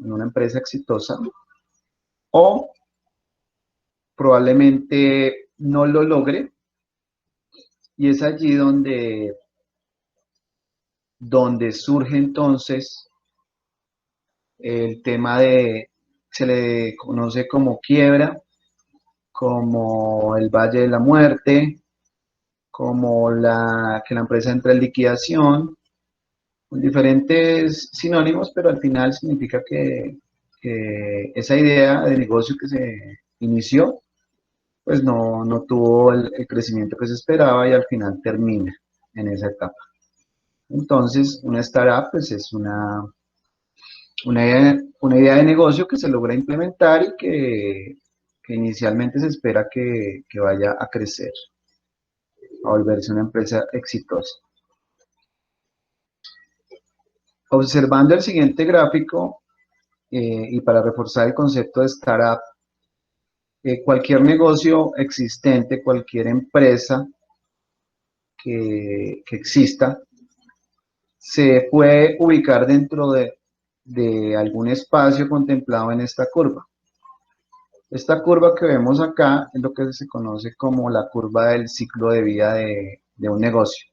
en una empresa exitosa, o probablemente no lo logre, y es allí donde surge entonces el tema se le conoce como quiebra, como el Valle de la Muerte, como que la empresa entra en liquidación, con diferentes sinónimos, pero al final significa que esa idea de negocio que se inició, pues no tuvo el crecimiento que se esperaba y al final termina en esa etapa. Entonces, una startup pues, es una idea de negocio que se logra implementar y que inicialmente se espera que vaya a crecer, a volverse una empresa exitosa. Observando el siguiente gráfico, y para reforzar el concepto de startup, cualquier negocio existente, cualquier empresa que exista, se puede ubicar dentro de algún espacio contemplado en esta curva. Esta curva que vemos acá es lo que se conoce como la curva del ciclo de vida de un negocio.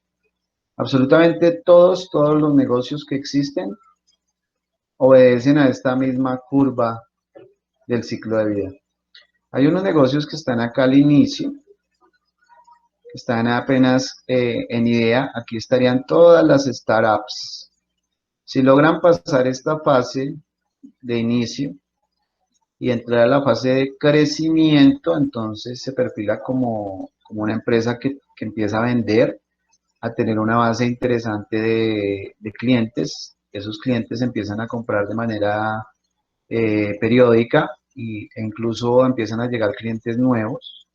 Absolutamente todos los negocios que existen obedecen a esta misma curva del ciclo de vida. Hay unos negocios que están acá al inicio, que están apenas en idea. Aquí estarían todas las startups. Si logran pasar esta fase de inicio y entrar a la fase de crecimiento, entonces se perfila como una empresa que empieza a vender, a tener una base interesante de clientes. Esos clientes empiezan a comprar de manera periódica e incluso empiezan a llegar clientes nuevos.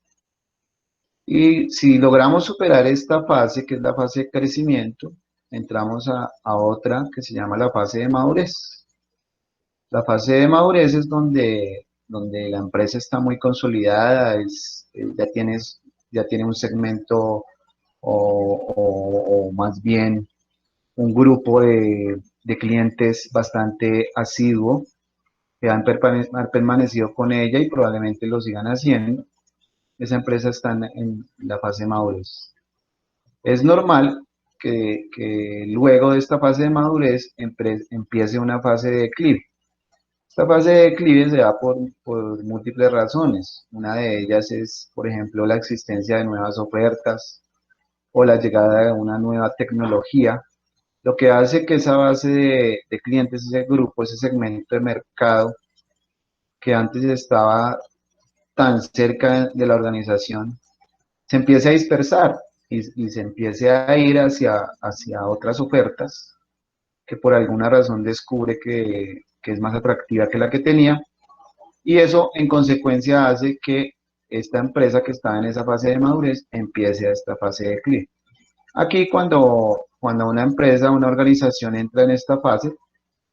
Y si logramos superar esta fase, que es la fase de crecimiento, entramos a otra que se llama la fase de madurez. La fase de madurez es donde la empresa está muy consolidada, ya tiene un segmento o más bien un grupo de clientes bastante asiduo que han permanecido con ella y probablemente lo sigan haciendo. Esa empresa está en la fase de madurez. Es normal que luego de esta fase de madurez empiece una fase de declive. Esta fase de declive se da por múltiples razones. Una de ellas es, por ejemplo, la existencia de nuevas ofertas o la llegada de una nueva tecnología, lo que hace que esa base de clientes, ese grupo, ese segmento de mercado que antes estaba tan cerca de la organización, se empiece a dispersar y se empiece a ir hacia otras ofertas que por alguna razón descubre que es más atractiva que la que tenía, y eso en consecuencia hace que esta empresa que está en esa fase de madurez empiece a esta fase de declive. Aquí cuando una empresa, una organización entra en esta fase,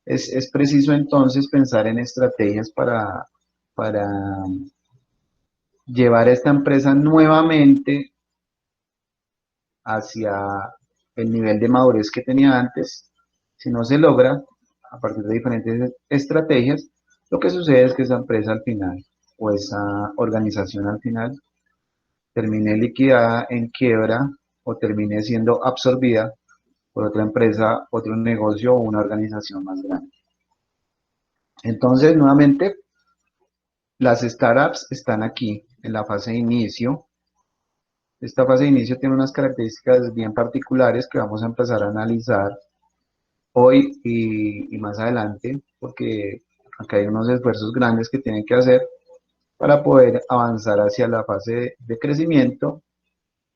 es preciso entonces pensar en estrategias para llevar a esta empresa nuevamente hacia el nivel de madurez que tenía antes. Si no se logra, a partir de diferentes estrategias, lo que sucede es que esa empresa al final, o esa organización al final, termine liquidada, en quiebra, o termine siendo absorbida por otra empresa, otro negocio o una organización más grande. Entonces, nuevamente, las startups están aquí en la fase de inicio. Esta fase de inicio tiene unas características bien particulares que vamos a empezar a analizar hoy y más adelante, porque acá hay unos esfuerzos grandes que tienen que hacer para poder avanzar hacia la fase de crecimiento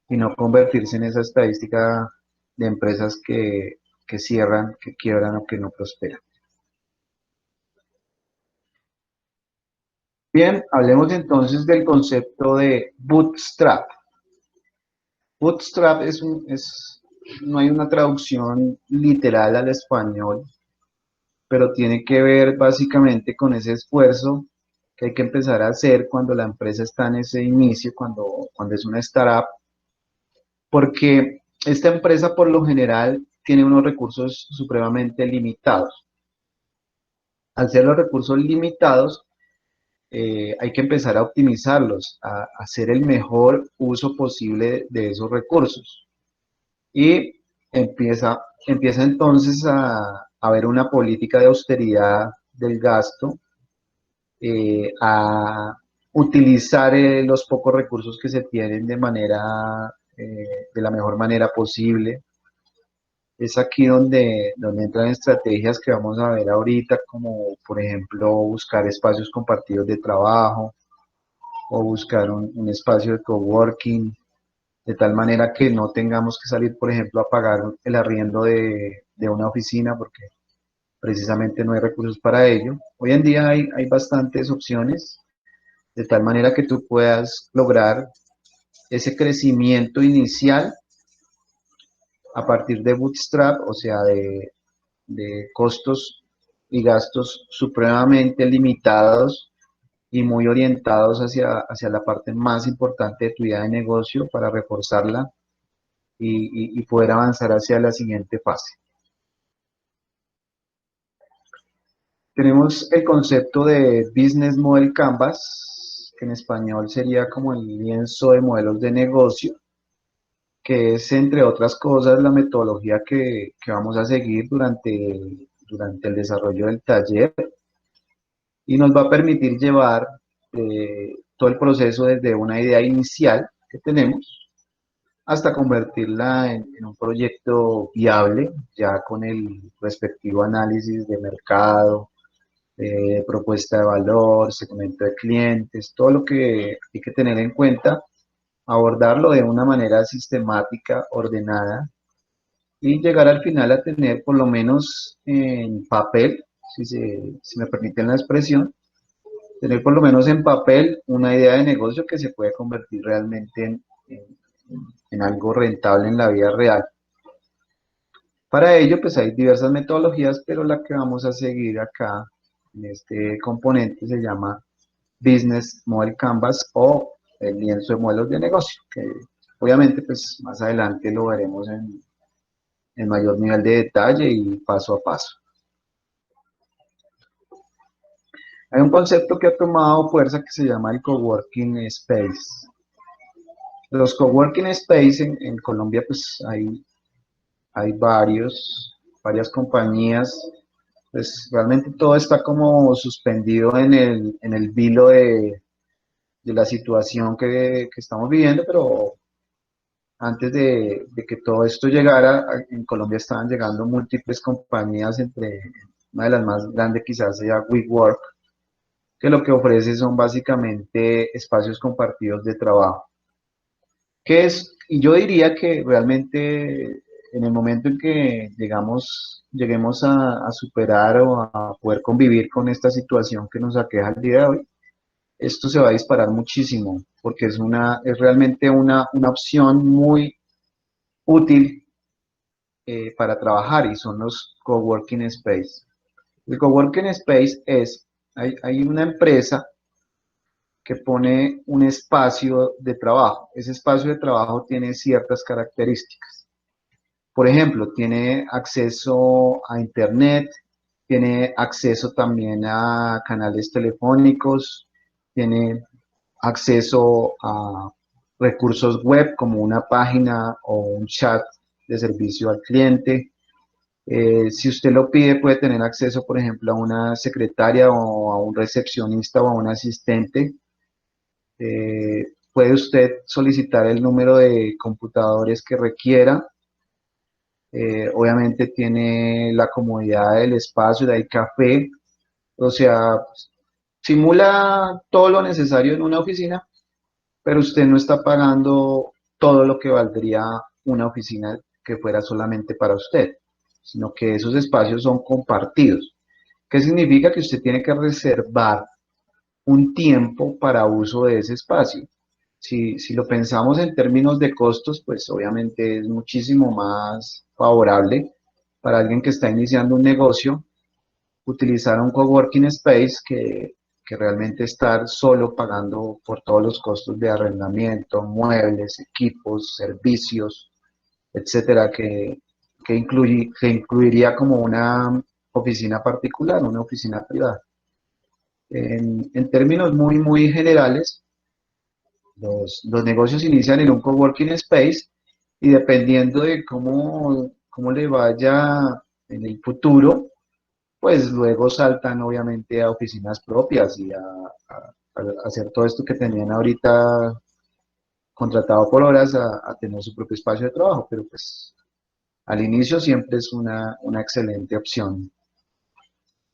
y no convertirse en esa estadística de empresas que cierran, que quiebran o que no prosperan. Bien, hablemos entonces del concepto de bootstrap. Bootstrap no hay una traducción literal al español, pero tiene que ver básicamente con ese esfuerzo que hay que empezar a hacer cuando la empresa está en ese inicio, cuando es una startup, porque esta empresa por lo general tiene unos recursos supremamente limitados. Al ser los recursos limitados, hay que empezar a optimizarlos, a hacer el mejor uso posible de esos recursos. Y empieza entonces a haber una política de austeridad del gasto, a utilizar los pocos recursos que se tienen de la mejor manera posible. Es aquí donde entran estrategias que vamos a ver ahorita, como por ejemplo buscar espacios compartidos de trabajo o buscar un espacio de coworking, de tal manera que no tengamos que salir, por ejemplo, a pagar el arriendo de una oficina porque precisamente no hay recursos para ello. Hoy en día hay bastantes opciones, de tal manera que tú puedas lograr ese crecimiento inicial a partir de Bootstrap, o sea, de costos y gastos supremamente limitados y muy orientados hacia la parte más importante de tu idea de negocio para reforzarla y poder avanzar hacia la siguiente fase. Tenemos el concepto de Business Model Canvas, que en español sería como el lienzo de modelos de negocio, que es, entre otras cosas, la metodología que vamos a seguir durante el desarrollo del taller y nos va a permitir llevar todo el proceso desde una idea inicial que tenemos hasta convertirla en un proyecto viable, ya con el respectivo análisis de mercado, propuesta de valor, segmento de clientes, todo lo que hay que tener en cuenta, abordarlo de una manera sistemática, ordenada, y llegar al final a tener por lo menos en papel, si me permiten la expresión, tener por lo menos en papel una idea de negocio que se puede convertir realmente en algo rentable en la vida real. Para ello, pues hay diversas metodologías, pero la que vamos a seguir acá en este componente se llama Business Model Canvas o el lienzo de modelos de negocio, que obviamente pues más adelante lo veremos en mayor nivel de detalle y paso a paso. Hay un concepto que ha tomado fuerza que se llama el coworking space. Los coworking space en Colombia pues hay varias compañías, pues realmente todo está como suspendido en el vilo de la situación que estamos viviendo, pero antes de que todo esto llegara, en Colombia estaban llegando múltiples compañías, entre una de las más grandes quizás sea WeWork, que lo que ofrece son básicamente espacios compartidos de trabajo. ¿Qué es? Y yo diría que realmente en el momento en que lleguemos a superar o a poder convivir con esta situación que nos aqueja el día de hoy, esto se va a disparar muchísimo, porque es realmente una opción muy útil para trabajar y son los coworking space. El coworking space hay una empresa que pone un espacio de trabajo. Ese espacio de trabajo tiene ciertas características. Por ejemplo, tiene acceso a internet, tiene acceso también a canales telefónicos, tiene acceso a recursos web como una página o un chat de servicio al cliente. Si usted lo pide, puede tener acceso, por ejemplo, a una secretaria o a un recepcionista o a un asistente. Puede usted solicitar el número de computadores que requiera. Obviamente tiene la comodidad del espacio, de ahí café, o sea, simula todo lo necesario en una oficina, pero usted no está pagando todo lo que valdría una oficina que fuera solamente para usted, sino que esos espacios son compartidos. ¿Qué significa? Que usted tiene que reservar un tiempo para uso de ese espacio. Si lo pensamos en términos de costos, pues obviamente es muchísimo más favorable para alguien que está iniciando un negocio utilizar un coworking space que realmente estar solo pagando por todos los costos de arrendamiento, muebles, equipos, servicios, etcétera, que incluiría como oficina particular, una oficina privada. En términos muy generales, los negocios inician en un coworking space y dependiendo de cómo le vaya en el futuro, pues luego saltan obviamente a oficinas propias y a hacer todo esto que tenían ahorita contratado por horas a tener su propio espacio de trabajo, pero pues al inicio siempre es una excelente opción.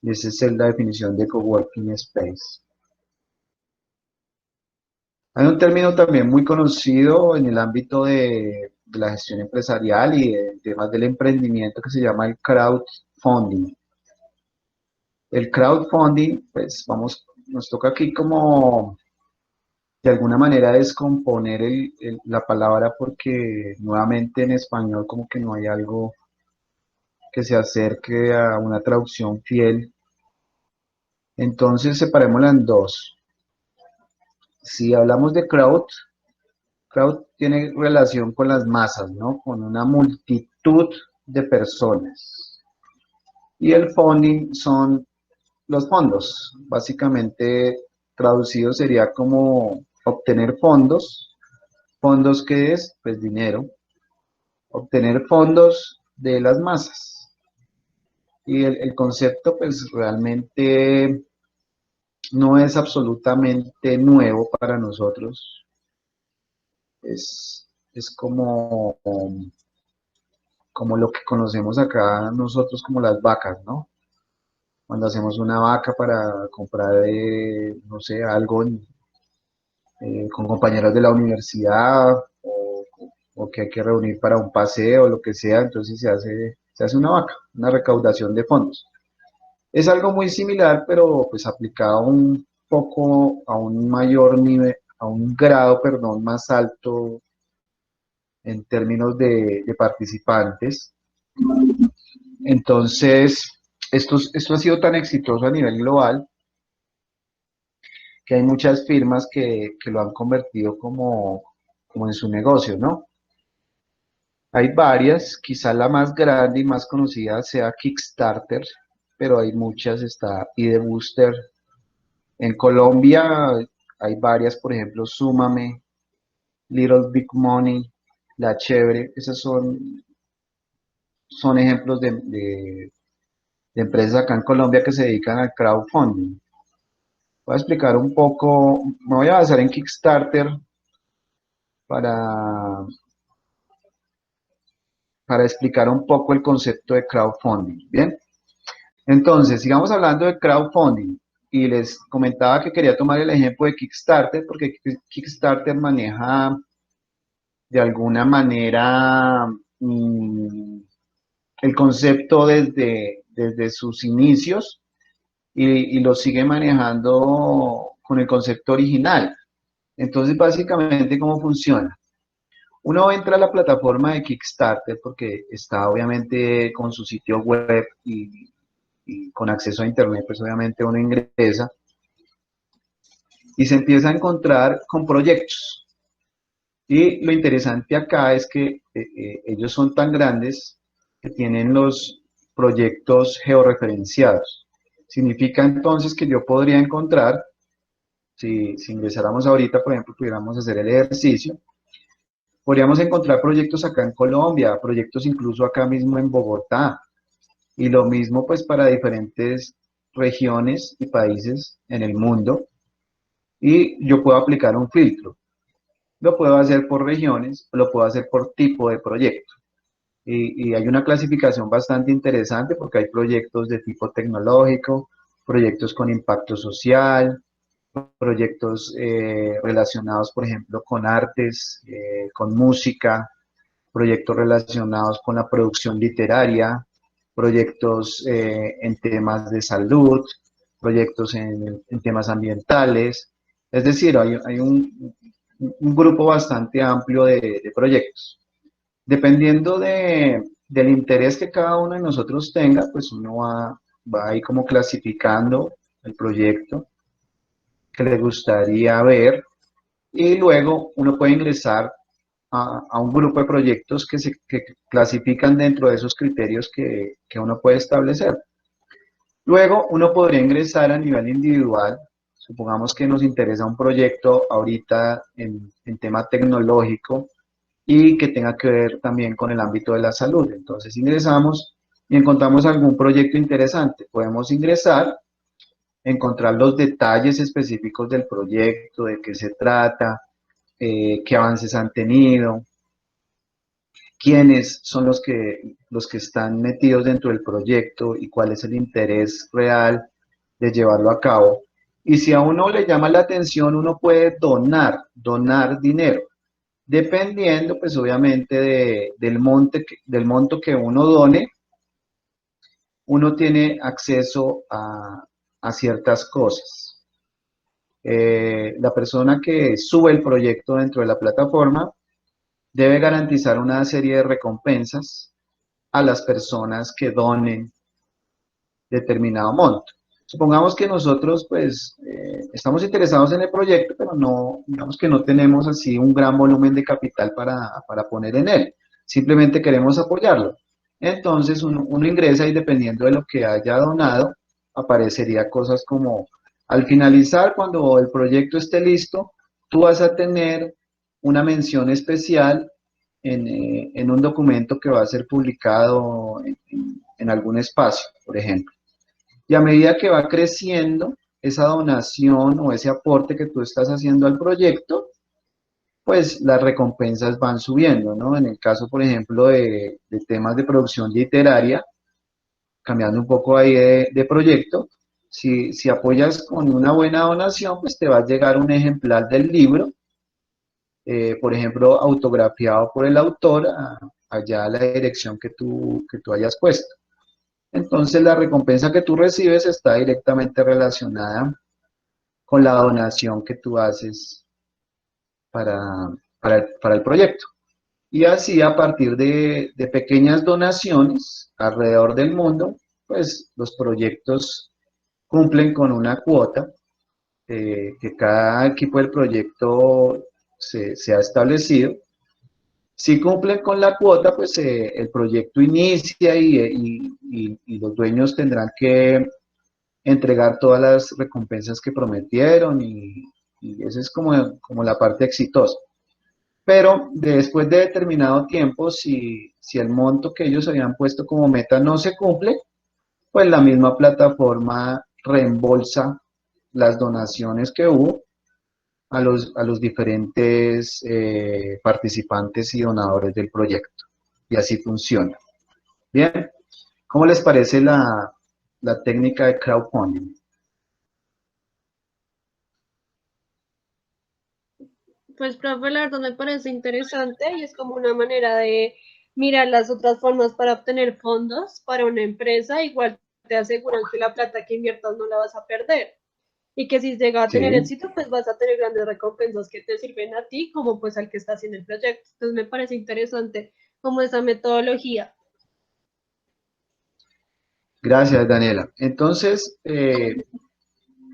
Y esa es la definición de coworking space. Hay un término también muy conocido en el ámbito de la gestión empresarial y de temas del emprendimiento que se llama el crowdfunding. El crowdfunding, pues vamos, nos toca aquí como de alguna manera descomponer la palabra porque nuevamente en español como que no hay algo que se acerque a una traducción fiel. Entonces separémosla en dos. Si hablamos de crowd tiene relación con las masas, ¿no? Con una multitud de personas. Y el funding son los fondos. Básicamente traducido sería como obtener fondos. ¿Fondos qué es? Pues dinero. Obtener fondos de las masas. Y el concepto pues realmente no es absolutamente nuevo para nosotros. Es como lo que conocemos acá nosotros como las vacas, ¿no? Cuando hacemos una vaca para comprar, no sé, algo con compañeros de la universidad o que hay que reunir para un paseo o lo que sea, entonces se hace una vaca, una recaudación de fondos. Es algo muy similar, pero pues aplicado un poco a un mayor nivel, a un grado, perdón, más alto en términos de participantes. Entonces, esto ha sido tan exitoso a nivel global que hay muchas firmas que lo han convertido como en su negocio, ¿no? Hay varias, quizá la más grande y más conocida sea Kickstarter, pero hay muchas, está Idebooster. En Colombia hay varias, por ejemplo, Súmame, Little Big Money, La Chévere, esas son ejemplos de empresas acá en Colombia que se dedican al crowdfunding. Voy a explicar un poco, me voy a basar en Kickstarter para, para explicar un poco el concepto de crowdfunding. Bien, entonces, sigamos hablando de crowdfunding. Y les comentaba que quería tomar el ejemplo de Kickstarter porque Kickstarter maneja de alguna manera el concepto desde sus inicios y lo sigue manejando con el concepto original. Entonces, básicamente, ¿cómo funciona? Uno entra a la plataforma de Kickstarter porque está obviamente con su sitio web y con acceso a internet, pues obviamente uno ingresa y se empieza a encontrar con proyectos. Y lo interesante acá es que ellos son tan grandes que tienen los proyectos georreferenciados. Significa entonces que yo podría encontrar, si ingresáramos ahorita, por ejemplo, pudiéramos hacer el ejercicio, podríamos encontrar proyectos acá en Colombia, proyectos incluso acá mismo en Bogotá, y lo mismo pues para diferentes regiones y países en el mundo, y yo puedo aplicar un filtro. Lo puedo hacer por regiones, lo puedo hacer por tipo de proyecto. Y hay una clasificación bastante interesante porque hay proyectos de tipo tecnológico, proyectos con impacto social, proyectos relacionados, por ejemplo, con artes, con música, proyectos relacionados con la producción literaria, proyectos en temas de salud, proyectos en temas ambientales. Es decir, hay un grupo bastante amplio de proyectos. Dependiendo del interés que cada uno de nosotros tenga, pues uno va ahí como clasificando el proyecto que le gustaría ver y luego uno puede ingresar a un grupo de proyectos que clasifican dentro de esos criterios que uno puede establecer. Luego, uno podría ingresar a nivel individual. Supongamos que nos interesa un proyecto ahorita en tema tecnológico y que tenga que ver también con el ámbito de la salud. Entonces ingresamos y encontramos algún proyecto interesante. Podemos ingresar, encontrar los detalles específicos del proyecto, de qué se trata, qué avances han tenido, quiénes son los que están metidos dentro del proyecto y cuál es el interés real de llevarlo a cabo. Y si a uno le llama la atención, uno puede donar dinero, dependiendo pues obviamente del monto que uno done, uno tiene acceso a ciertas cosas. La persona que sube el proyecto dentro de la plataforma debe garantizar una serie de recompensas a las personas que donen determinado monto. Supongamos que nosotros, pues, estamos interesados en el proyecto, pero no, digamos que no tenemos así un gran volumen de capital para poner en él. Simplemente queremos apoyarlo. Entonces, uno ingresa y dependiendo de lo que haya donado, aparecería cosas como, al finalizar, cuando el proyecto esté listo, tú vas a tener una mención especial en un documento que va a ser publicado en algún espacio, por ejemplo. Y a medida que va creciendo esa donación o ese aporte que tú estás haciendo al proyecto, pues las recompensas van subiendo, ¿no? En el caso, por ejemplo, de temas de producción literaria, cambiando un poco ahí de proyecto, si apoyas con una buena donación, pues te va a llegar un ejemplar del libro, por ejemplo, autografiado por el autor, allá a la dirección que tú hayas puesto. Entonces, la recompensa que tú recibes está directamente relacionada con la donación que tú haces para, para el proyecto. Y así, a partir de pequeñas donaciones alrededor del mundo, pues los proyectos cumplen con una cuota que cada equipo del proyecto se ha establecido. Si cumplen con la cuota, pues el proyecto inicia y los dueños tendrán que entregar todas las recompensas que prometieron y esa es como la parte exitosa. Pero después de determinado tiempo, si el monto que ellos habían puesto como meta no se cumple, pues la misma plataforma reembolsa las donaciones que hubo a los diferentes participantes y donadores del proyecto. Y así funciona. Bien, ¿cómo les parece la técnica de crowdfunding? Pues, profe, la verdad me parece interesante y es como una manera de mirar las otras formas para obtener fondos para una empresa. Igual te aseguran que la plata que inviertas no la vas a perder y que si llega a tener Sí. éxito, pues vas a tener grandes recompensas que te sirven a ti como pues al que está haciendo el proyecto. Entonces me parece interesante como esa metodología. Gracias, Daniela. Entonces,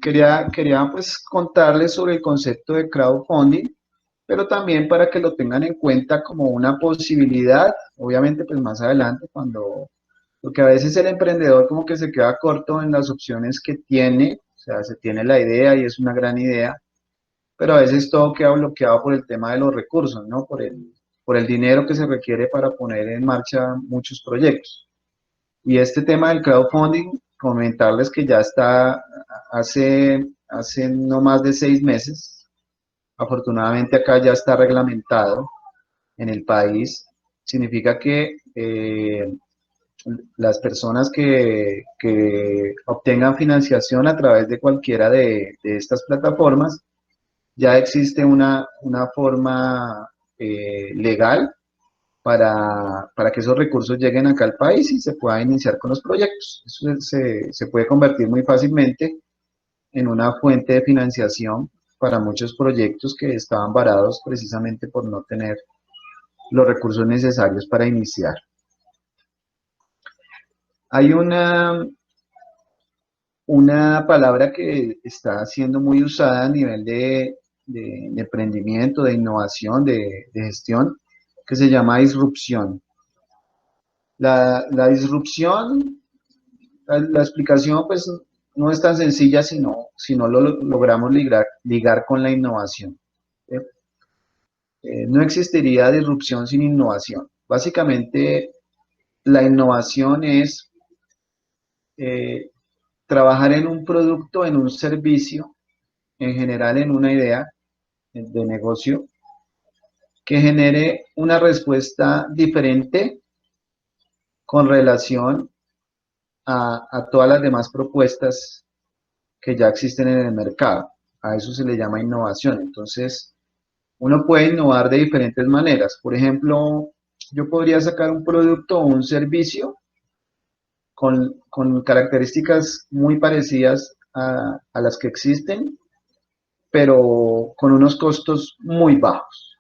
quería pues contarles sobre el concepto de crowdfunding, pero también para que lo tengan en cuenta como una posibilidad, obviamente pues más adelante porque a veces el emprendedor como que se queda corto en las opciones que tiene, o sea, se tiene la idea y es una gran idea, pero a veces todo queda bloqueado por el tema de los recursos, ¿no? Por el dinero que se requiere para poner en marcha muchos proyectos. Y este tema del crowdfunding, comentarles que ya está hace no más de 6 meses. Afortunadamente acá ya está reglamentado en el país. Significa que las personas que obtengan financiación a través de cualquiera de estas plataformas, ya existe una forma legal para que esos recursos lleguen acá al país y se pueda iniciar con los proyectos. Eso se puede convertir muy fácilmente en una fuente de financiación para muchos proyectos que estaban varados precisamente por no tener los recursos necesarios para iniciar. Hay una palabra que está siendo muy usada a nivel de emprendimiento, de innovación, de gestión, que se llama disrupción. La disrupción la explicación pues no es tan sencilla si no lo logramos ligar con la innovación. ¿Sí? No existiría disrupción sin innovación. Básicamente, la innovación es eh, trabajar en un producto, en un servicio, en general en una idea de negocio que genere una respuesta diferente con relación a todas las demás propuestas que ya existen en el mercado. A eso se le llama innovación. Entonces, uno puede innovar de diferentes maneras. Por ejemplo, yo podría sacar un producto o un servicio con características muy parecidas a las que existen, pero con unos costos muy bajos.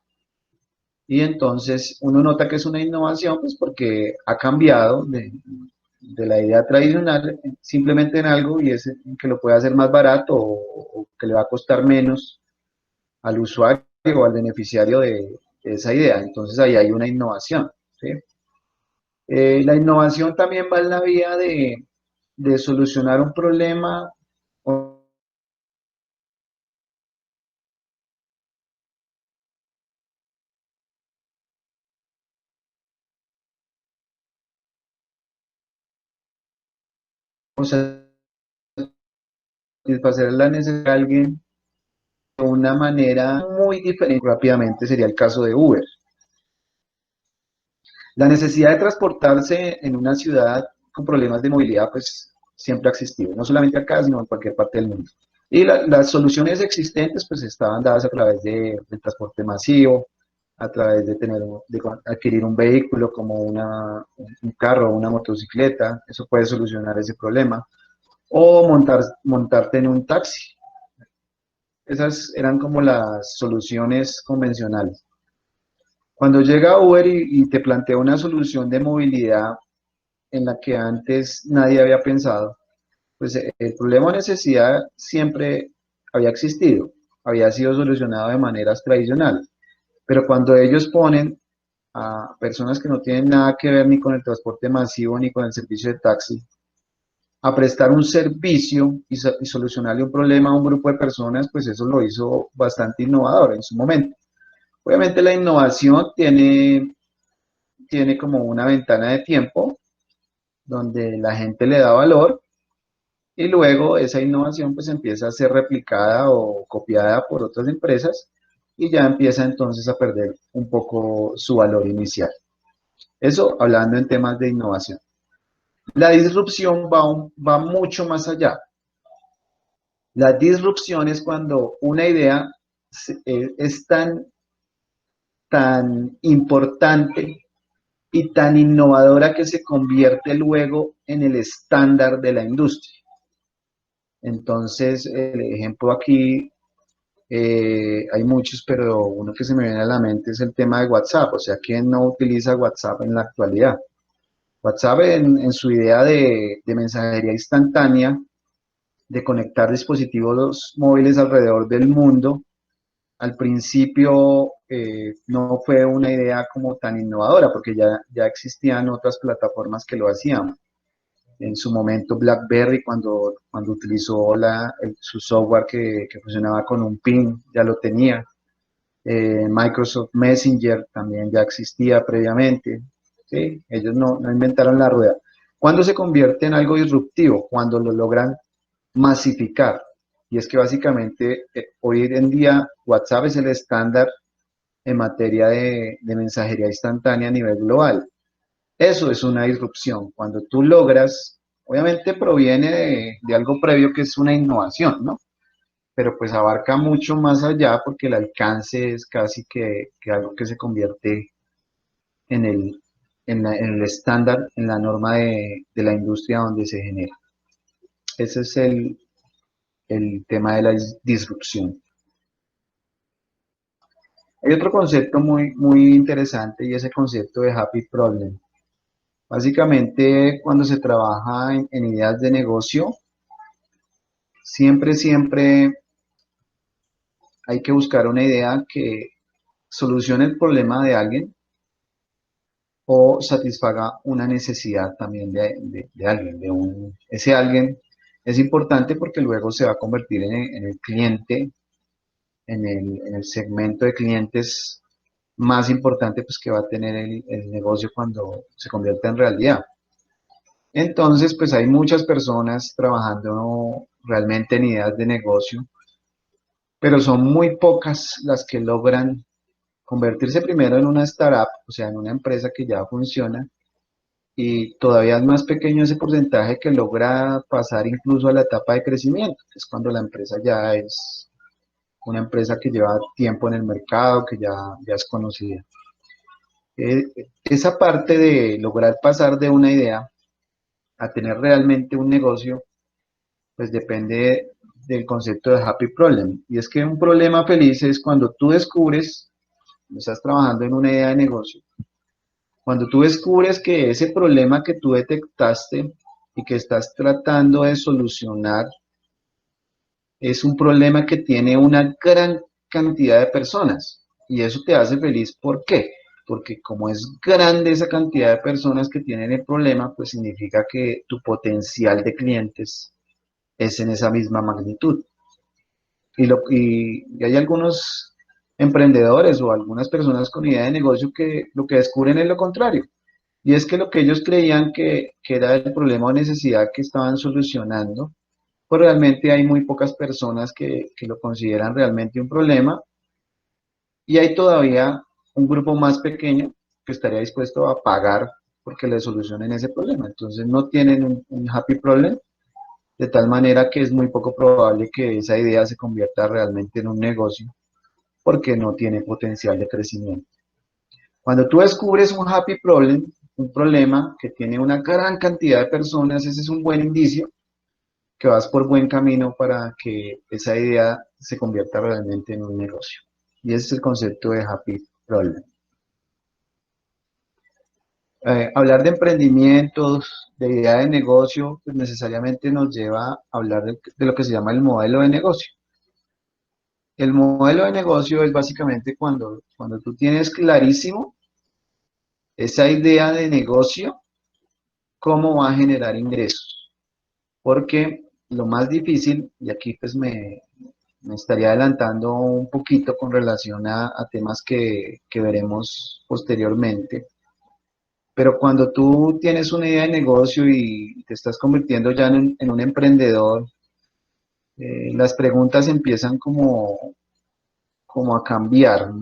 Y entonces uno nota que es una innovación, pues porque ha cambiado de la idea tradicional simplemente en algo y es que lo puede hacer más barato o que le va a costar menos al usuario o al beneficiario de esa idea. Entonces ahí hay una innovación. ¿Sí? La innovación también va en la vía de solucionar un problema o satisfacer la necesidad de alguien de una manera muy diferente. Rápidamente sería el caso de Uber. La necesidad de transportarse en una ciudad con problemas de movilidad, pues siempre ha existido, no solamente acá, sino en cualquier parte del mundo. Y las soluciones existentes, pues estaban dadas a través del transporte masivo, a través de adquirir un vehículo como un carro o una motocicleta, eso puede solucionar ese problema, o montarte en un taxi. Esas eran como las soluciones convencionales. Cuando llega Uber y te plantea una solución de movilidad en la que antes nadie había pensado, pues el problema o necesidad siempre había existido, había sido solucionado de maneras tradicionales, pero cuando ellos ponen a personas que no tienen nada que ver ni con el transporte masivo ni con el servicio de taxi, a prestar un servicio y solucionarle un problema a un grupo de personas, pues eso lo hizo bastante innovador en su momento. Obviamente la innovación tiene como una ventana de tiempo donde la gente le da valor y luego esa innovación pues empieza a ser replicada o copiada por otras empresas y ya empieza entonces a perder un poco su valor inicial. Eso hablando en temas de innovación. La disrupción va mucho más allá. La disrupción es cuando una idea es tan importante y tan innovadora que se convierte luego en el estándar de la industria. Entonces, el ejemplo aquí, hay muchos, pero uno que se me viene a la mente es el tema de WhatsApp. O sea, ¿quién no utiliza WhatsApp en la actualidad? WhatsApp en su idea de mensajería instantánea, de conectar dispositivos móviles alrededor del mundo, al principio no fue una idea como tan innovadora, porque ya existían otras plataformas que lo hacían. En su momento BlackBerry, cuando utilizó su software que funcionaba con un PIN, ya lo tenía. Microsoft Messenger también ya existía previamente. ¿Sí? Ellos no inventaron la rueda. ¿Cuándo se convierte en algo disruptivo? Cuando lo logran masificar. Y es que básicamente hoy en día WhatsApp es el estándar en materia de mensajería instantánea a nivel global. Eso es una disrupción. Cuando tú logras, obviamente proviene de algo previo que es una innovación, ¿no? Pero pues abarca mucho más allá porque el alcance es casi que algo que se convierte en el estándar, en la norma de la industria donde se genera. Ese es el tema de la disrupción. Hay otro concepto muy interesante y ese concepto de happy problem. Básicamente, cuando se trabaja en ideas de negocio, siempre hay que buscar una idea que solucione el problema de alguien o satisfaga una necesidad también de alguien, ese alguien es importante porque luego se va a convertir en el cliente, en el segmento de clientes más importante pues, que va a tener el negocio cuando se convierta en realidad. Entonces, pues hay muchas personas trabajando realmente en ideas de negocio, pero son muy pocas las que logran convertirse primero en una startup, o sea, en una empresa que ya funciona, y todavía es más pequeño ese porcentaje que logra pasar incluso a la etapa de crecimiento, que es cuando la empresa ya es una empresa que lleva tiempo en el mercado, que ya es conocida. Esa parte de lograr pasar de una idea a tener realmente un negocio, pues depende del concepto de happy problem. Y es que un problema feliz es cuando tú descubres, estás trabajando en una idea de negocio, cuando tú descubres que ese problema que tú detectaste y que estás tratando de solucionar es un problema que tiene una gran cantidad de personas y eso te hace feliz. ¿Por qué? Porque como es grande esa cantidad de personas que tienen el problema, pues significa que tu potencial de clientes es en esa misma magnitud. Y hay algunos emprendedores o algunas personas con idea de negocio que lo que descubren es lo contrario. Y es que lo que ellos creían que era el problema o necesidad que estaban solucionando, pues realmente hay muy pocas personas que lo consideran realmente un problema y hay todavía un grupo más pequeño que estaría dispuesto a pagar porque le solucionen ese problema. Entonces no tienen un happy problem, de tal manera que es muy poco probable que esa idea se convierta realmente en un negocio porque no tiene potencial de crecimiento. Cuando tú descubres un happy problem, un problema que tiene una gran cantidad de personas, ese es un buen indicio que vas por buen camino para que esa idea se convierta realmente en un negocio. Y ese es el concepto de happy problem. Hablar de emprendimientos, de idea de negocio, pues necesariamente nos lleva a hablar de lo que se llama el modelo de negocio. El modelo de negocio es básicamente cuando tú tienes clarísimo esa idea de negocio, cómo va a generar ingresos. Porque lo más difícil, y aquí pues me estaría adelantando un poquito con relación a temas que veremos posteriormente, pero cuando tú tienes una idea de negocio y te estás convirtiendo ya en un emprendedor, las preguntas empiezan como a cambiar,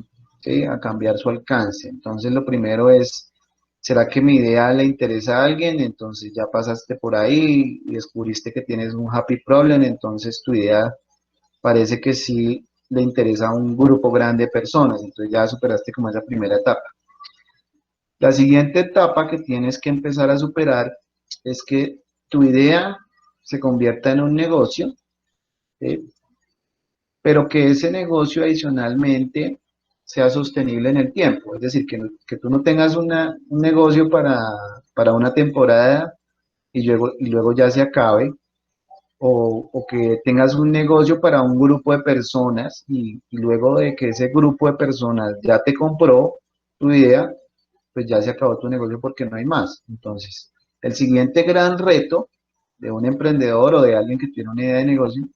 ¿sí? A cambiar su alcance. Entonces lo primero es, ¿será que mi idea le interesa a alguien? Entonces ya pasaste por ahí y descubriste que tienes un happy problem, entonces tu idea parece que sí le interesa a un grupo grande de personas, entonces ya superaste como esa primera etapa. La siguiente etapa que tienes que empezar a superar es que tu idea se convierta en un negocio, ¿sí? Pero que ese negocio adicionalmente sea sostenible en el tiempo, es decir, que tú no tengas un negocio para una temporada y luego ya se acabe, o que tengas un negocio para un grupo de personas y luego de que ese grupo de personas ya te compró tu idea, pues ya se acabó tu negocio porque no hay más. Entonces, el siguiente gran reto de un emprendedor o de alguien que tiene una idea de negocio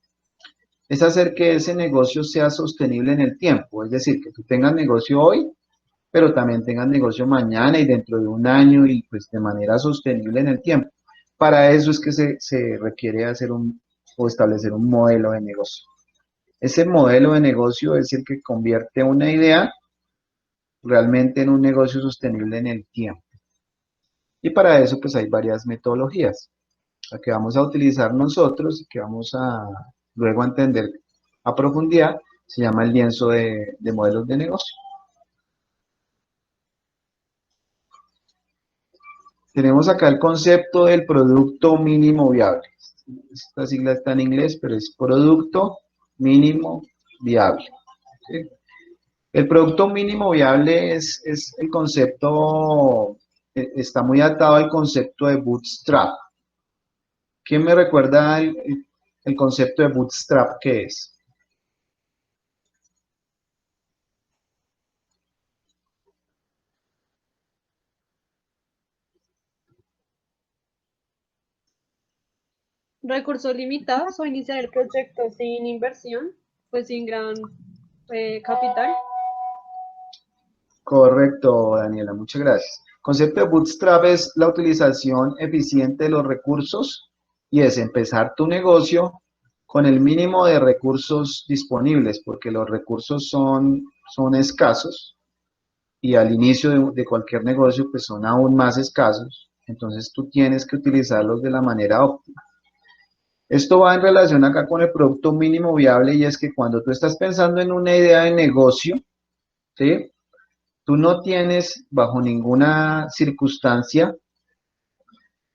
es hacer que ese negocio sea sostenible en el tiempo, es decir, que tú tengas negocio hoy, pero también tengas negocio mañana y dentro de un año y pues de manera sostenible en el tiempo. Para eso es que se requiere hacer o establecer un modelo de negocio. Ese modelo de negocio es el que convierte una idea realmente en un negocio sostenible en el tiempo. Y para eso pues hay varias metodologías, la que vamos a utilizar nosotros y que vamos a luego a entender a profundidad, se llama el lienzo de modelos de negocio. Tenemos acá el concepto del producto mínimo viable. Esta sigla está en inglés, pero es producto mínimo viable. ¿Sí? El producto mínimo viable es el concepto, está muy atado al concepto de bootstrap. ¿Quién me recuerda el concepto de bootstrap qué es? recursos limitados o iniciar el proyecto sin inversión, pues sin gran capital. Correcto, Daniela, muchas gracias. Concepto de bootstrap es la utilización eficiente de los recursos y es empezar tu negocio con el mínimo de recursos disponibles, porque los recursos son escasos y al inicio de cualquier negocio pues son aún más escasos, entonces tú tienes que utilizarlos de la manera óptima. Esto va en relación acá con el producto mínimo viable y es que cuando tú estás pensando en una idea de negocio, ¿sí? Tú no tienes bajo ninguna circunstancia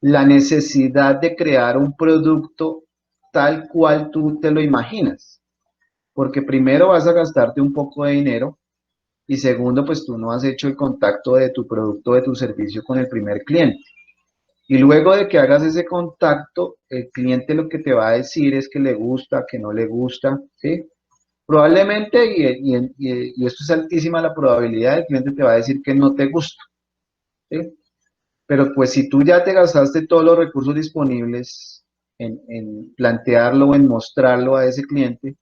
la necesidad de crear un producto tal cual tú te lo imaginas, porque primero vas a gastarte un poco de dinero y segundo, pues tú no has hecho el contacto de tu producto, de tu servicio con el primer cliente. Y luego de que hagas ese contacto, el cliente lo que te va a decir es que le gusta, que no le gusta, ¿sí? Probablemente, y esto es altísima la probabilidad, el cliente te va a decir que no te gusta, ¿sí? Pero pues si tú ya te gastaste todos los recursos disponibles en plantearlo o en mostrarlo a ese cliente,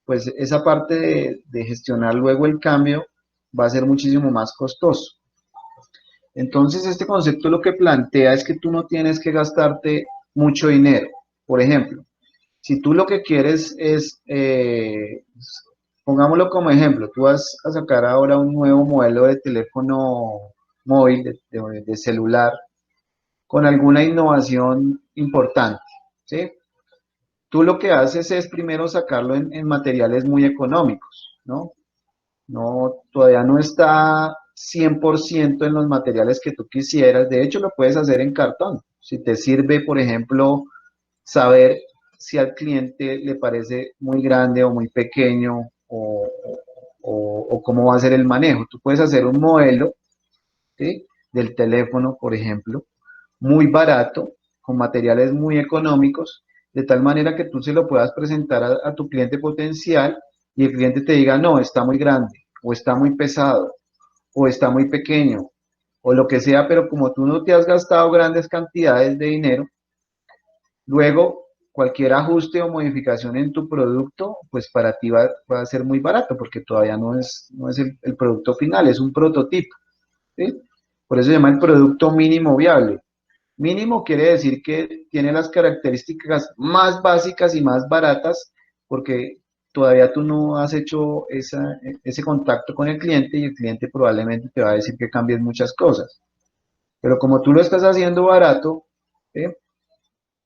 pues esa parte de gestionar luego el cambio va a ser muchísimo más costoso. Entonces, este concepto lo que plantea es que tú no tienes que gastarte mucho dinero. Por ejemplo, si tú lo que quieres es, pongámoslo como ejemplo, tú vas a sacar ahora un nuevo modelo de teléfono móvil, de celular, con alguna innovación importante, ¿sí? Tú lo que haces es primero sacarlo en materiales muy económicos, ¿no? No, todavía no está 100% en los materiales que tú quisieras. De hecho, lo puedes hacer en cartón. Si te sirve, por ejemplo, saber si al cliente le parece muy grande o muy pequeño o cómo va a ser el manejo. Tú puedes hacer un modelo, ¿sí? Del teléfono, por ejemplo, muy barato, con materiales muy económicos, de tal manera que tú se lo puedas presentar a tu cliente potencial y el cliente te diga, no, está muy grande, o está muy pesado, o está muy pequeño, o lo que sea, pero como tú no te has gastado grandes cantidades de dinero, luego cualquier ajuste o modificación en tu producto, pues para ti va a ser muy barato, porque todavía no es el producto final, es un prototipo, ¿sí? Por eso se llama el producto mínimo viable. Mínimo quiere decir que tiene las características más básicas y más baratas porque todavía tú no has hecho ese contacto con el cliente y el cliente probablemente te va a decir que cambies muchas cosas. Pero como tú lo estás haciendo barato, ¿sí?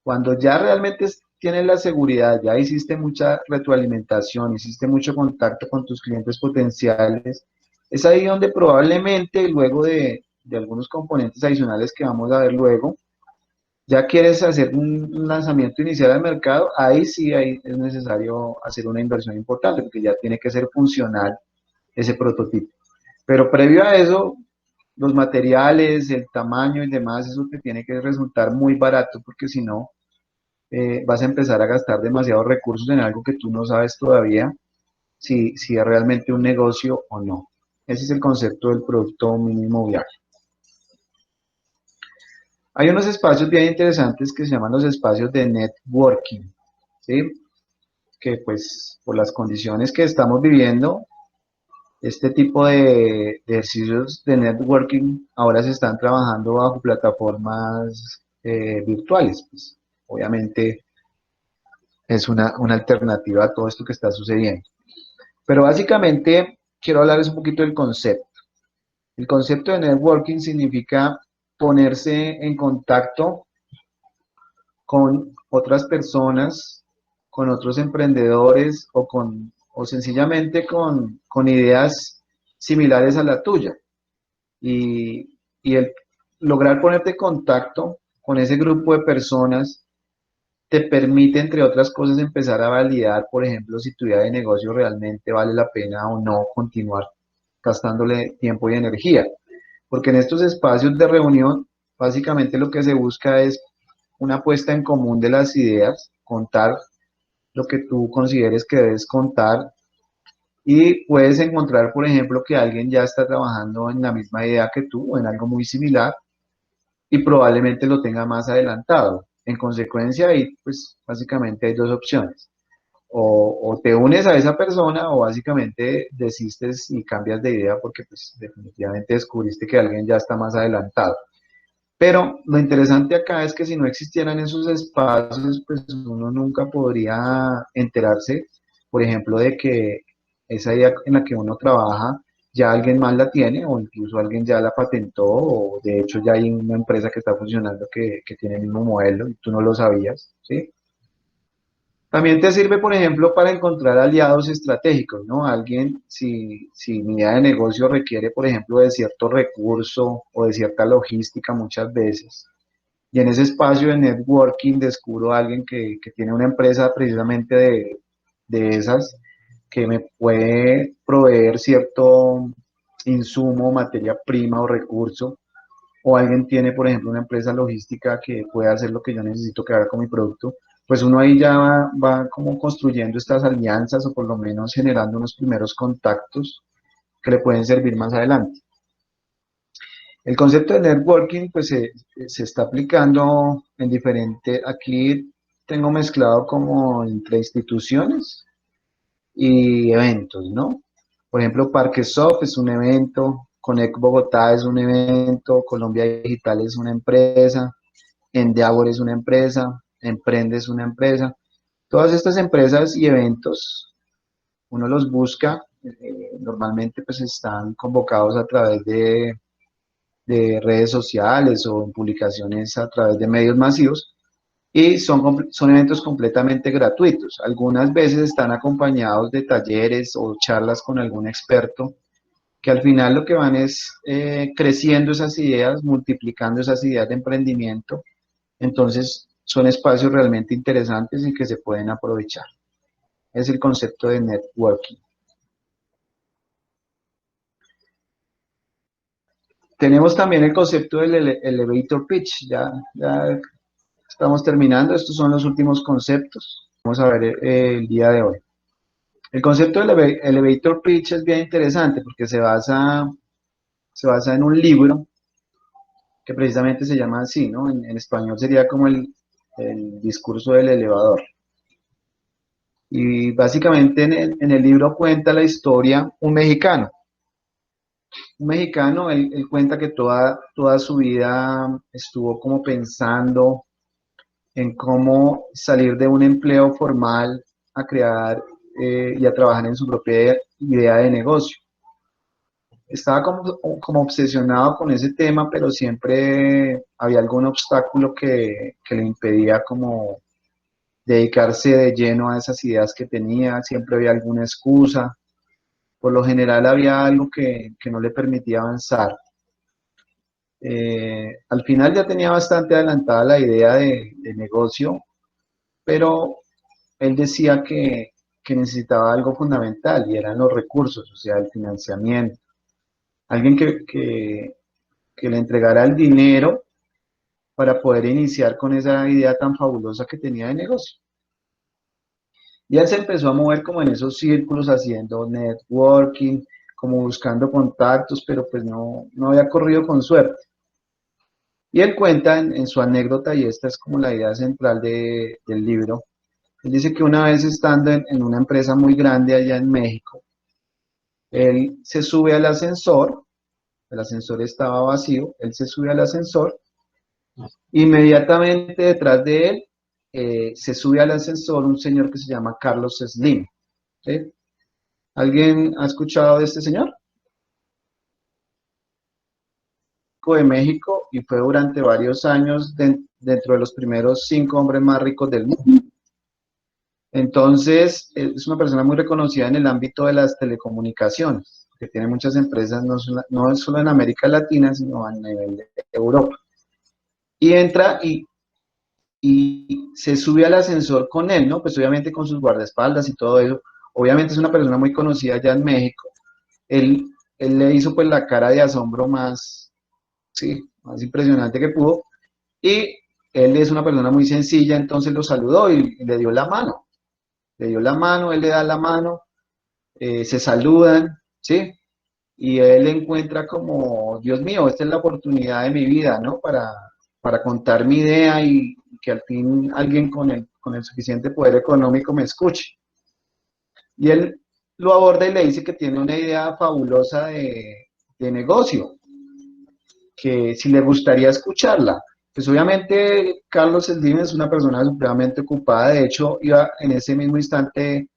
Cuando ya realmente tienes la seguridad, ya hiciste mucha retroalimentación, hiciste mucho contacto con tus clientes potenciales, es ahí donde probablemente luego de algunos componentes adicionales que vamos a ver luego, ya quieres hacer un lanzamiento inicial al mercado, ahí sí es necesario hacer una inversión importante, porque ya tiene que ser funcional ese prototipo. Pero previo a eso, los materiales, el tamaño y demás, eso te tiene que resultar muy barato, porque si no, vas a empezar a gastar demasiados recursos en algo que tú no sabes todavía si es realmente un negocio o no. Ese es el concepto del producto mínimo viable. Hay unos espacios bien interesantes que se llaman los espacios de networking, ¿sí? Que pues por las condiciones que estamos viviendo, este tipo de ejercicios de networking ahora se están trabajando bajo plataformas virtuales. Pues, obviamente es una alternativa a todo esto que está sucediendo. Pero básicamente quiero hablarles un poquito del concepto. El concepto de networking significa ponerse en contacto con otras personas, con otros emprendedores o sencillamente con ideas similares a la tuya. Y el lograr ponerte en contacto con ese grupo de personas te permite, entre otras cosas, empezar a validar, por ejemplo, si tu idea de negocio realmente vale la pena o no continuar gastándole tiempo y energía. Porque en estos espacios de reunión, básicamente lo que se busca es una puesta en común de las ideas, contar lo que tú consideres que debes contar y puedes encontrar, por ejemplo, que alguien ya está trabajando en la misma idea que tú o en algo muy similar y probablemente lo tenga más adelantado. En consecuencia, ahí pues básicamente hay dos opciones. O te unes a esa persona o básicamente desistes y cambias de idea porque pues definitivamente descubriste que alguien ya está más adelantado. Pero lo interesante acá es que si no existieran esos espacios, pues uno nunca podría enterarse, por ejemplo, de que esa idea en la que uno trabaja ya alguien más la tiene o incluso alguien ya la patentó o de hecho ya hay una empresa que está funcionando que tiene el mismo modelo y tú no lo sabías, ¿sí? También te sirve, por ejemplo, para encontrar aliados estratégicos, ¿no? Alguien, si mi idea de negocio requiere, por ejemplo, de cierto recurso o de cierta logística muchas veces, y en ese espacio de networking descubro a alguien que tiene una empresa precisamente de esas, que me puede proveer cierto insumo, materia prima o recurso, o alguien tiene, por ejemplo, una empresa logística que puede hacer lo que yo necesito que haga con mi producto, pues uno ahí ya va como construyendo estas alianzas o por lo menos generando unos primeros contactos que le pueden servir más adelante. El concepto de networking pues se está aplicando en diferentes, aquí tengo mezclado como entre instituciones y eventos, ¿no? Por ejemplo, Parquesoft es un evento, Connect Bogotá es un evento, Colombia Digital es una empresa, Endeavor es una empresa, Emprende es una empresa. Todas estas empresas y eventos, uno los busca, normalmente pues están convocados a través de redes sociales o en publicaciones a través de medios masivos y son eventos completamente gratuitos. Algunas veces están acompañados de talleres o charlas con algún experto que al final lo que van es creciendo esas ideas, multiplicando esas ideas de emprendimiento. Entonces son espacios realmente interesantes y que se pueden aprovechar. Es el concepto de networking. Tenemos también el concepto del elevator pitch. Ya estamos terminando. Estos son los últimos conceptos. Vamos a ver el día de hoy. El concepto del elevator pitch es bien interesante porque se basa en un libro que precisamente se llama así, ¿no? En español sería como el discurso del elevador. Y básicamente en el libro cuenta la historia un mexicano. Un mexicano, él cuenta que toda su vida estuvo como pensando en cómo salir de un empleo formal a crear y a trabajar en su propia idea de negocio. Estaba como obsesionado con ese tema, pero siempre había algún obstáculo que le impedía como dedicarse de lleno a esas ideas que tenía, siempre había alguna excusa, por lo general había algo que no le permitía avanzar. Al final ya tenía bastante adelantada la idea de negocio, pero él decía que necesitaba algo fundamental y eran los recursos, o sea, el financiamiento. Alguien que le entregara el dinero para poder iniciar con esa idea tan fabulosa que tenía de negocio. Y él se empezó a mover como en esos círculos, haciendo networking, como buscando contactos, pero pues no había corrido con suerte. Y él cuenta en su anécdota, y esta es como la idea central del libro, él dice que una vez estando en una empresa muy grande allá en México, él se sube al ascensor, el ascensor estaba vacío, él se sube al ascensor, inmediatamente detrás de él se sube al ascensor un señor que se llama Carlos Slim. ¿Sí? ¿Alguien ha escuchado de este señor? De México y fue durante varios años dentro de los primeros 5 hombres más ricos del mundo. Entonces, es una persona muy reconocida en el ámbito de las telecomunicaciones, que tiene muchas empresas, no solo en América Latina, sino a nivel de Europa. Y entra y se sube al ascensor con él, ¿no? Pues obviamente con sus guardaespaldas y todo eso. Obviamente es una persona muy conocida allá en México. Él le hizo pues la cara de asombro más, sí, más impresionante que pudo. Y él es una persona muy sencilla, entonces lo saludó y le dio la mano. Le dio la mano, él le da la mano, se saludan, ¿sí? Y él encuentra como, Dios mío, esta es la oportunidad de mi vida, ¿no? Para contar mi idea y que al fin alguien con el suficiente poder económico me escuche. Y él lo aborda y le dice que tiene una idea fabulosa de negocio, que si le gustaría escucharla. Pues obviamente Carlos Slim es una persona supremamente ocupada, de hecho iba en ese mismo instante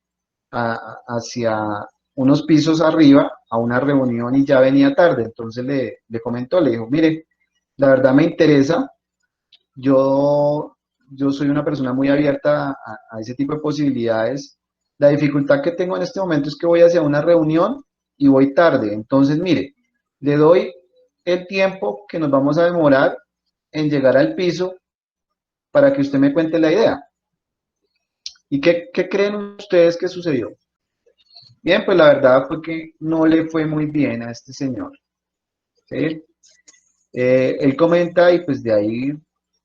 hacia unos pisos arriba a una reunión y ya venía tarde, entonces le comentó, le dijo, mire, la verdad me interesa, yo soy una persona muy abierta a ese tipo de posibilidades. La dificultad que tengo en este momento es que voy hacia una reunión y voy tarde. Entonces, mire, le doy el tiempo que nos vamos a demorar en llegar al piso para que usted me cuente la idea. ¿Y qué creen ustedes que sucedió? Bien, pues la verdad fue que no le fue muy bien a este señor. ¿Sí? Él comenta y pues de ahí,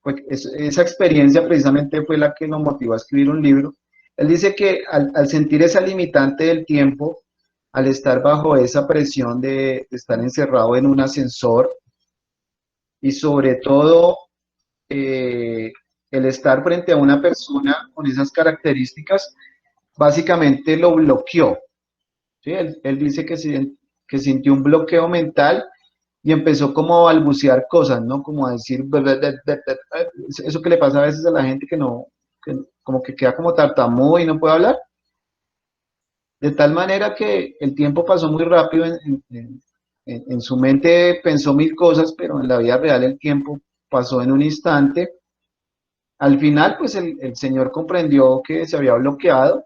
pues, esa experiencia precisamente fue la que lo motivó a escribir un libro. Él dice que al sentir esa limitante del tiempo, al estar bajo esa presión de estar encerrado en un ascensor y sobre todo eh, el estar frente a una persona con esas características, básicamente lo bloqueó. ¿Sí? Él dice que sintió un bloqueo mental y empezó como a balbucear cosas, ¿no? Como a decir, eso que le pasa a veces a la gente que no, que como que queda como tartamudo y no puede hablar. De tal manera que el tiempo pasó muy rápido, en su mente pensó mil cosas, pero en la vida real el tiempo pasó en un instante. Al final, pues el señor comprendió que se había bloqueado,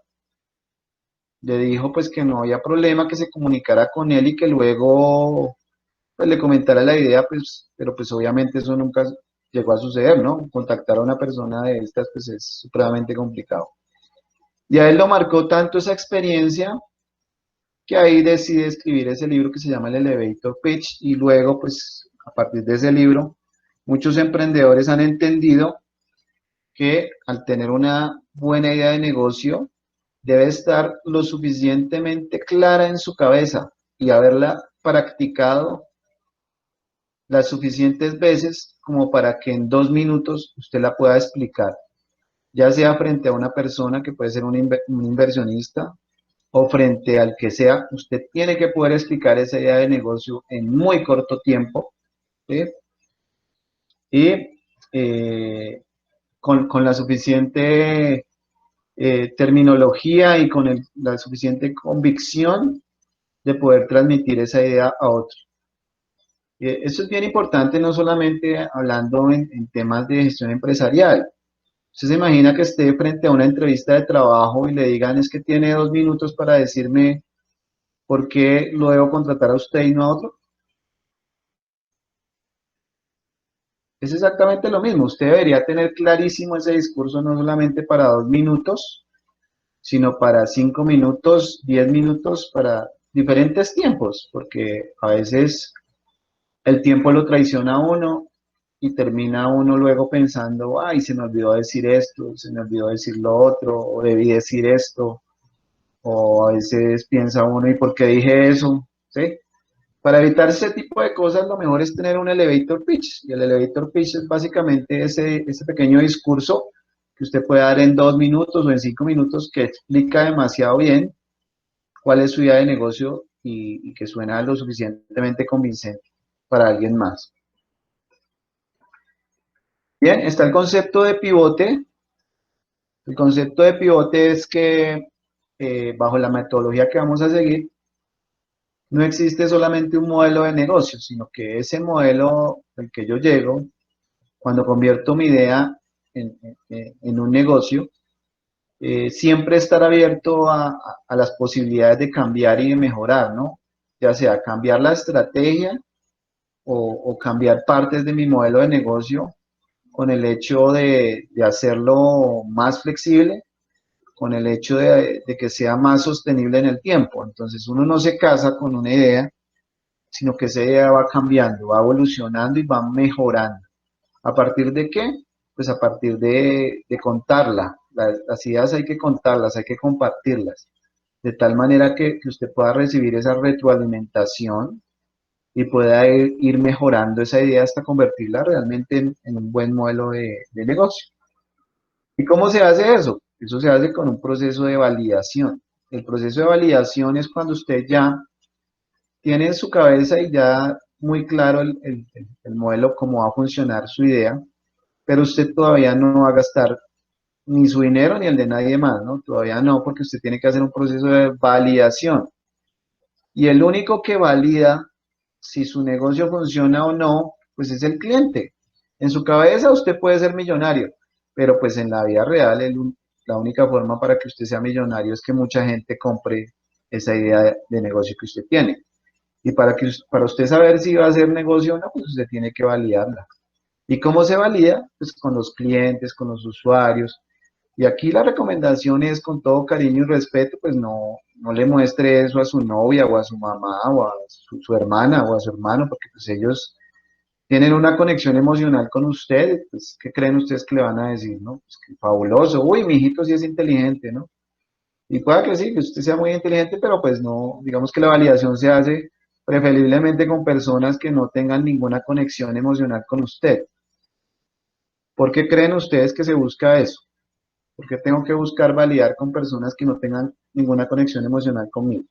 le dijo pues que no había problema, que se comunicara con él y que luego pues le comentara la idea, pues, pero pues obviamente eso nunca llegó a suceder, ¿no? Contactar a una persona de estas, pues es supremamente complicado. Y a él lo marcó tanto esa experiencia que ahí decide escribir ese libro que se llama el Elevator Pitch y luego, pues, a partir de ese libro, muchos emprendedores han entendido que al tener una buena idea de negocio, debe estar lo suficientemente clara en su cabeza y haberla practicado las suficientes veces como para que en 2 minutos usted la pueda explicar, ya sea frente a una persona que puede ser un inversionista o frente al que sea, usted tiene que poder explicar esa idea de negocio en muy corto tiempo, ¿sí? Y con la suficiente terminología y con la suficiente convicción de poder transmitir esa idea a otro. Eso es bien importante, no solamente hablando en temas de gestión empresarial. Usted se imagina que esté frente a una entrevista de trabajo y le digan es que tiene 2 minutos para decirme por qué lo debo contratar a usted y no a otro. Es exactamente lo mismo. Usted debería tener clarísimo ese discurso no solamente para 2 minutos, sino para 5 minutos, 10 minutos, para diferentes tiempos, porque a veces el tiempo lo traiciona a uno y termina uno luego pensando, ay, se me olvidó decir esto, se me olvidó decir lo otro, o debí decir esto, o a veces piensa uno, ¿y por qué dije eso? ¿Sí? Para evitar ese tipo de cosas, lo mejor es tener un elevator pitch, y el elevator pitch es básicamente ese pequeño discurso que usted puede dar en 2 minutos o en 5 minutos que explica demasiado bien cuál es su idea de negocio y que suena lo suficientemente convincente para alguien más. Bien, está el concepto de pivote. El concepto de pivote es que bajo la metodología que vamos a seguir, no existe solamente un modelo de negocio, sino que ese modelo al que yo llego, cuando convierto mi idea en un negocio, siempre estar abierto a las posibilidades de cambiar y de mejorar, ¿no? Ya sea cambiar la estrategia o cambiar partes de mi modelo de negocio con el hecho de hacerlo más flexible, con el hecho de que sea más sostenible en el tiempo. Entonces uno no se casa con una idea, sino que esa idea va cambiando, va evolucionando y va mejorando. ¿A partir de qué? Pues a partir de contarla. Las ideas hay que contarlas, hay que compartirlas, de tal manera que usted pueda recibir esa retroalimentación y pueda ir mejorando esa idea hasta convertirla realmente en un buen modelo de negocio. ¿Y cómo se hace eso? Eso se hace con un proceso de validación. El proceso de validación es cuando usted ya tiene en su cabeza y ya muy claro el modelo, cómo va a funcionar su idea, pero usted todavía no va a gastar ni su dinero ni el de nadie más, ¿no? Todavía no, porque usted tiene que hacer un proceso de validación. Y el único que valida si su negocio funciona o no, pues es el cliente. En su cabeza usted puede ser millonario, pero pues en la vida real la única forma para que usted sea millonario es que mucha gente compre esa idea de negocio que usted tiene. Y para usted saber si va a ser negocio o no, pues usted tiene que validarla. ¿Y cómo se valida? Pues con los clientes, con los usuarios. Y aquí la recomendación es, con todo cariño y respeto, pues no le muestre eso a su novia o a su mamá o a su hermana o a su hermano, porque pues ellos tienen una conexión emocional con usted. Pues, ¿qué creen ustedes que le van a decir, no? Pues que fabuloso, uy, mi hijito sí es inteligente, ¿no? Y pueda que sí, que usted sea muy inteligente, pero pues no, digamos que la validación se hace preferiblemente con personas que no tengan ninguna conexión emocional con usted. ¿Por qué creen ustedes que se busca eso? ¿Por qué tengo que buscar validar con personas que no tengan ninguna conexión emocional conmigo?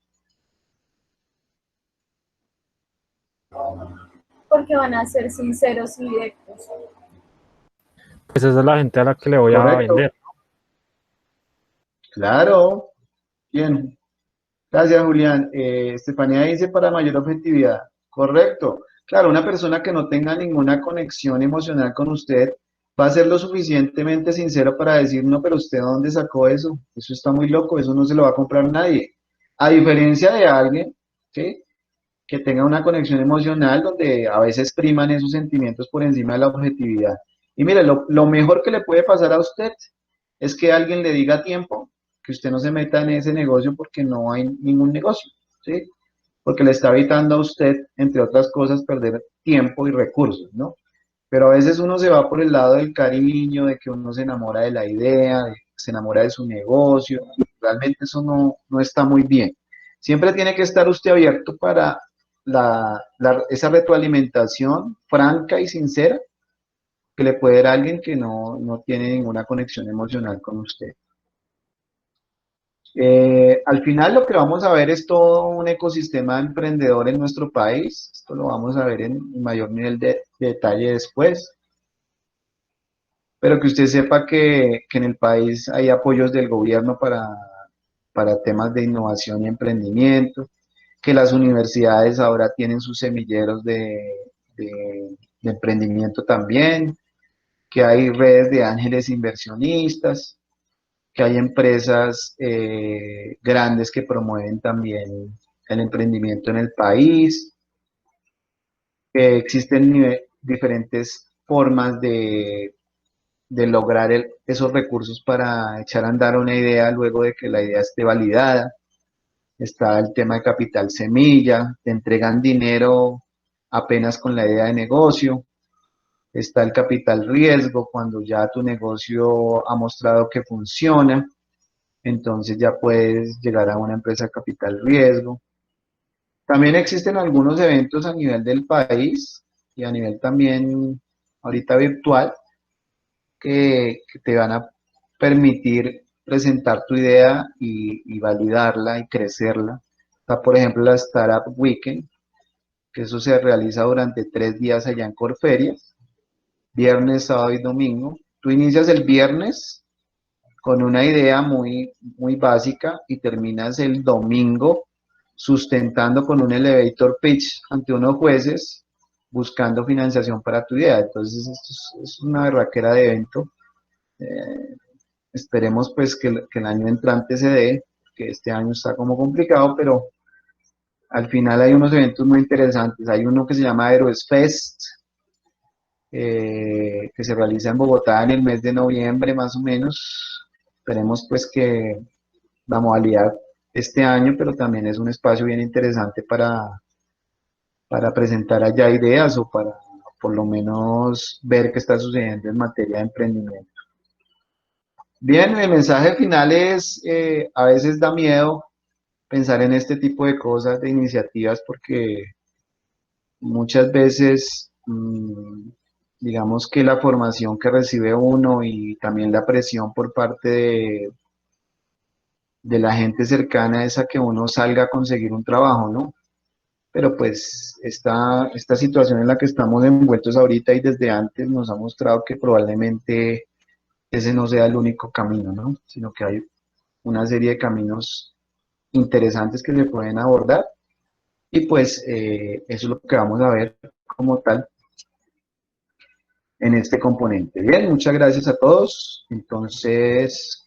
Porque van a ser sinceros y directos. Pues esa es la gente a la que le voy a Correcto. vender. Claro. Bien. Gracias, Julián. Estefanía dice para mayor objetividad. Correcto. Claro, una persona que no tenga ninguna conexión emocional con usted va a ser lo suficientemente sincero para decir, no, pero usted ¿dónde sacó eso? Eso está muy loco, eso no se lo va a comprar nadie. A diferencia de alguien, ¿sí?, que tenga una conexión emocional donde a veces priman esos sentimientos por encima de la objetividad. Y mire, lo mejor que le puede pasar a usted es que alguien le diga a tiempo que usted no se meta en ese negocio porque no hay ningún negocio, ¿sí? Porque le está evitando a usted, entre otras cosas, perder tiempo y recursos, ¿no? Pero a veces uno se va por el lado del cariño, de que uno se enamora de la idea, se enamora de su negocio, y realmente eso no está muy bien. Siempre tiene que estar usted abierto para esa retroalimentación franca y sincera que le puede dar a alguien que no tiene ninguna conexión emocional con usted. Al final lo que vamos a ver es todo un ecosistema emprendedor en nuestro país. Esto lo vamos a ver en mayor nivel de detalle después. Pero que usted sepa que en el país hay apoyos del gobierno para temas de innovación y emprendimiento, que las universidades ahora tienen sus semilleros de emprendimiento también, que hay redes de ángeles inversionistas, que hay empresas grandes que promueven también el emprendimiento en el país, que existen diferentes formas de lograr esos recursos para echar a andar una idea luego de que la idea esté validada. Está el tema de capital semilla, te entregan dinero apenas con la idea de negocio. Está el capital riesgo, cuando ya tu negocio ha mostrado que funciona, entonces ya puedes llegar a una empresa de capital riesgo. También existen algunos eventos a nivel del país y a nivel también ahorita virtual que te van a permitir presentar tu idea y validarla y crecerla. Está, por ejemplo, la Startup Weekend, que eso se realiza durante 3 días allá en Corferias, viernes, sábado y domingo. Tú inicias el viernes con una idea muy básica y terminas el domingo sustentando con un elevator pitch ante unos jueces buscando financiación para tu idea. Entonces, esto es una berraquera de evento. Eh, Esperemos pues que el año entrante se dé, que este año está como complicado, pero al final hay unos eventos muy interesantes. Hay uno que se llama Heroes Fest, que se realiza en Bogotá en el mes de noviembre más o menos. Esperemos pues que la modalidad este año, pero también es un espacio bien interesante para presentar allá ideas o para por lo menos ver qué está sucediendo en materia de emprendimiento. Bien, el mensaje final es, a veces da miedo pensar en este tipo de cosas, de iniciativas, porque muchas veces digamos que la formación que recibe uno y también la presión por parte de la gente cercana es a que uno salga a conseguir un trabajo, ¿no? Pero pues esta situación en la que estamos envueltos ahorita y desde antes nos ha mostrado que probablemente ese no sea el único camino, ¿no? Sino que hay una serie de caminos interesantes que se pueden abordar y pues eso es lo que vamos a ver como tal en este componente. Bien, muchas gracias a todos. Entonces,